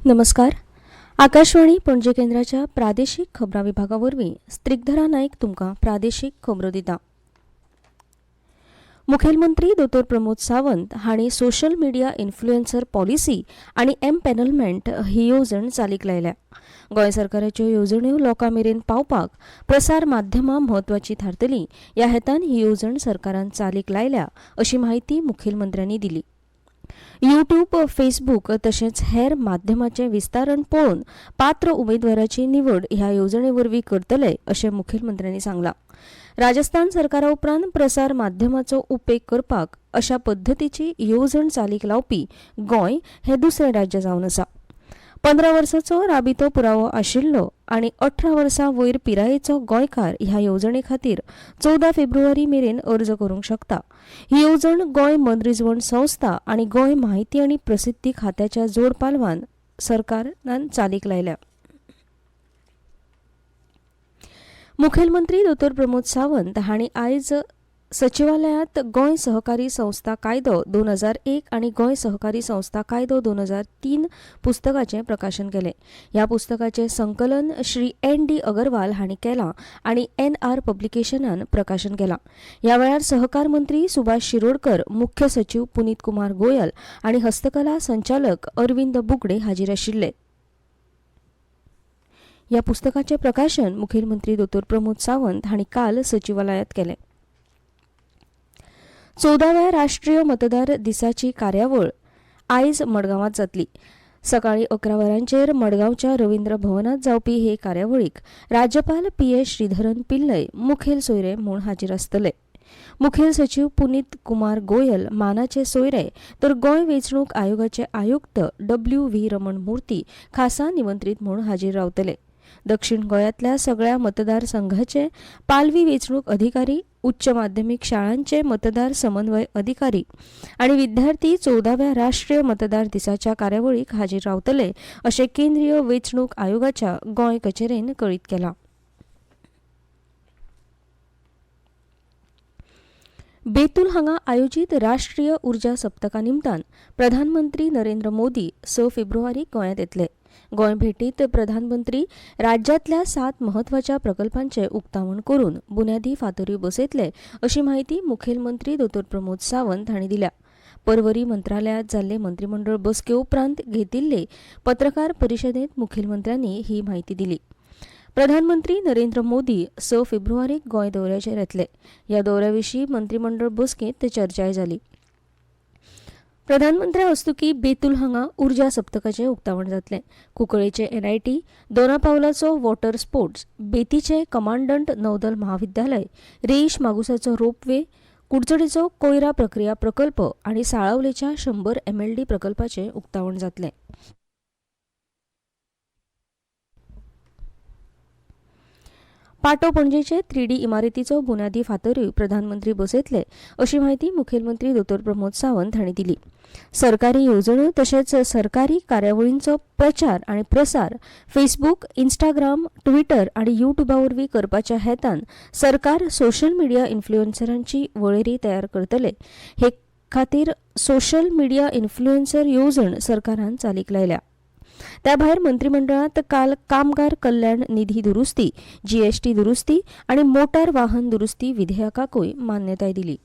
नमस्कार. आकाशवाणी पणजी केंद्राच्या प्रादेशीक खबरां विभागावरवीं स्त्रिगधरा नायक तुमकां प्रादेशीक खबरो दिता. मुखेलमंत्री दोतोर प्रमोद सावंत हांणी सोशल मिडिया इन्फ्लुएन्सर पॉलिसी आनी एम्पॅनलमेंट ही येवजण चालीक लायल्या. गोंय सरकाराच्यो येवजण्यो लोकां मेरेन पावपाक प्रसार माध्यमां म्हत्वाची थारतलीं ह्या हेतान ही येवजण सरकारान चालीक लायल्या अशी माहिती मुखेलमंत्र्यांनी दिली. यूट्यूब, फेसबूक तशेंच हेर माध्यमांचें विस्तारण पळोवन पात्र उमेदवाराची निवड ह्या येवजणे वरवीं करतले अशें मुखेलमंत्र्यांनी सांगलां. राजस्थान सरकारा उपरांत प्रसार माध्यमांचो उपेग करपाक अशा पद्दतीची येवजण चालीक लावपी गोंय हें दुसरें राज्य जावन आसा. 15 वर्सांचो राबितो पुरावो आशिल्लो आनी 18 वर्सां वयर पिरायेचो गोंयकार ह्या येवजणे खातीर 14 फेब्रुवारी मेरेन अर्ज करूंक शकता. ही येवजण गोंय मनरिजवण संस्था आनी गोंय म्हायती आनी प्रसिद्धी खात्याच्या जोड पालवान सरकारान चालीक लायल्या. मुखेलमंत्री दोतोर प्रमोद सावंत हांणी आयज सचिवालयांत गोंय सहकारी संस्था कायदो 2001 आनी गोंय सहकारी संस्था कायदो 2003 पुस्तकाचें प्रकाशन केलें. ह्या पुस्तकाचें संकलन श्री N.D. अगरवाल हांणी केलां आनी NR पब्लिकेशनान प्रकाशन केलां. ह्या वेळार सहकार मंत्री सुभाष शिरोडकर, मुख्य सचिव पुनीत कुमार गोयल आनी हस्तकला संचालक अरविंद बुगडे हाजीर आशिल्ले. ह्या पुस्तकाचें प्रकाशन मुखेलमंत्री दोतोर प्रमोद सावंत हांणी काल सचिवालयांत केलें. 14व्या राष्ट्रीय मतदार दिसाची कार्यावळ आयज मडगांवांत जातली. सकाळीं 11 वरांचेर मडगांवच्या रवींद्र भवनांत जावपी हे कार्यावळीक राज्यपाल PS श्रीधरन पिल्लय मुखेल सोयरे म्हूण हाजीर आसतले. मुखेल सचिव पुनीत कुमार गोयल मानाचे सोयरे तर गोंय वेंचणूक आयोगाचे आयुक्त W.V. रमण मूर्ती खासा निमंत्रीत म्हूण हाजीर रावतले. दक्षिण गोंयांतल्या सगळ्या मतदारसंघाचे पालवी वेंचणूक अधिकारी, उच्च माध्यमीक शाळांचे मतदार समन्वय अधिकारी आनी विद्यार्थी 14व्या राष्ट्रीय मतदार दिसाच्या कार्यावळीक हाजीर रावतले अशें केंद्रीय वेंचणूक आयोगाच्या गोंय कचेरेन कळीत केलां. बेतूल हांगा आयोजीत राष्ट्रीय उर्जा सप्तका निमतान प्रधानमंत्री नरेंद्र मोदी 6 फेब्रुवारीक गोंयांत येतले. गोंय भेटीत प्रधानमंत्री राज्यांतल्या 7 म्हत्वाच्या प्रकल्पांचे उक्तावण करून बुन्यादी फातऱ्यो बसयतले अशी माहिती मुखेलमंत्री दोतोर प्रमोद सावंत हांणी दिल्या. पर्वरी मंत्रालयांत जाल्ले मंत्रिमंडळ बसके उपरांत घेतिल्ले पत्रकार परिशदेंत मुखेलमंत्र्यांनी ही माहिती दिली. प्रधानमंत्री नरेंद्र मोदी 6 फेब्रुवारीक गोंय दौऱ्याचेर येतले. ह्या दौऱ्याविशीं मंत्रिमंडळ बसकेंत चर्चाय जाली. प्रधानमंत्र्या हस्तुकीं बेतूल हांगा उर्जा सप्तकाचें उक्तावण जातलें. कुंकळेचे NIT, दोनापावलाचो वॉटर स्पोर्ट्स, बेतीचें कमांडंट नौदल महाविद्यालय, रेईश मागुसाचो रोपवे, कुडचडेचो कोयरा प्रक्रिया प्रकल्प आनी साळावलेच्या 100 MLD प्रकल्पाचें उक्तावण जातलें. पाटो पणजेचे 3D इमारतीचो बुन्यादी फातरूय प्रधानमंत्री बसयतले अशी माहिती मुखेलमंत्री दोतोर प्रमोद सावंत हांणी दिली. सरकारी येवजण्यो तशेंच सरकारी कार्यावळींचो प्रचार आनी प्रसार फेसबूक, इंस्टाग्राम, ट्विटर आनी यूट्यूबा वरवीं करपाच्या हेतान सरकार सोशल मिडिया इन्फ्लुएन्सरांची वळेरी तयार करतले. हे खातीर सोशल मिडिया इन्फ्लुएन्सर येवजण सरकारान चालीक लायल्या. त्या भायर मंत्रिमंडळांत काल कामगार कल्याण निधी दुरुस्ती, GST दुरुस्ती आनी मोटार वाहन दुरुस्ती विधेयकाकूय मान्यताय दिली.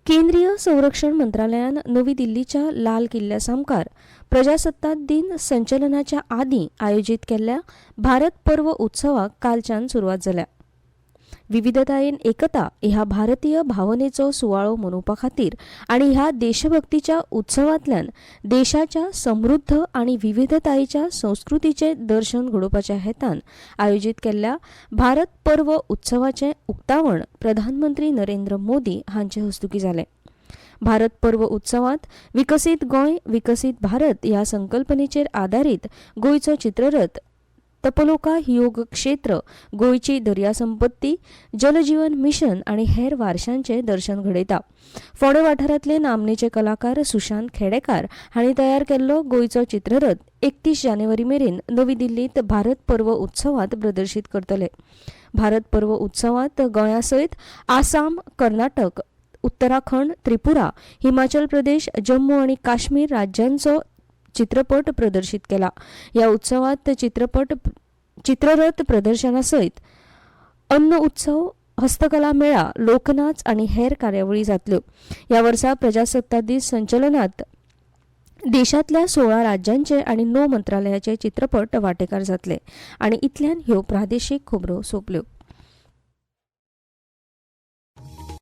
केंद्रीय संरक्षण मंत्रालयान नवी दिल्लीच्या लाल किल्ल्या सामकार प्रजासत्ताक दिन संचलनाच्या आदीं आयोजीत केल्ल्या भारत पर्व उत्सवाक कालच्यान सुरवात जाल्या. विविधतायेन एकता ह्या भारतीय भावनेचो सुवाळो मनोवपा खातीर आनी ह्या देशभक्तीच्या उत्सवांतल्यान देशाच्या समृद्ध आनी विविधतायेच्या संस्कृतीचे दर्शन घडोवपाच्या हेतान आयोजीत केल्ल्या भारत पर्व उत्सवाचें उक्तावण प्रधानमंत्री नरेंद्र मोदी हांचे हस्तुकीं जालें. भारत पर्व उत्सवांत विकसीत गोंय, विकसीत भारत ह्या संकल्पनेचेर आदारीत गोंयचो चित्ररथ, तपलोका योग क्षेत्र, गोंयची दर्या संपत्ती, जलजीवन मिशन आनी हेर वारशांचें दर्शन घडयता. फोंडे वाठारांतले नामनेचे कलाकार सुशांत खेडेकार हांणी तयार केल्लो गोंयचो चित्ररथ 31 जानेवारी मेरेन नवी दिल्लींत भारत पर्व उत्सवांत प्रदर्शीत करतले. भारत पर्व उत्सवांत गोंया सयत आसाम, कर्नाटक, उत्तराखंड, त्रिपुरा, हिमाचल प्रदेश, जम्मू आणि काश्मीर राज्यांचो चित्रपट प्रदर्शित केला. या उत्सवात चित्ररथ प्रदर्शना सयत अन्न उत्सव, हस्तकला मेळा, लोकनाच आणि हेर कार्यावळी जातल्यो. या वर्सा प्रजासत्ताक दीस संचलनात देशातल्या 16 राज्यांचे आणि 9 मंत्रालयाचे चित्रपट वांटेकार जातले आणि इतल्यान ह्यो प्रादेशीक खबरो सोंपल्यो.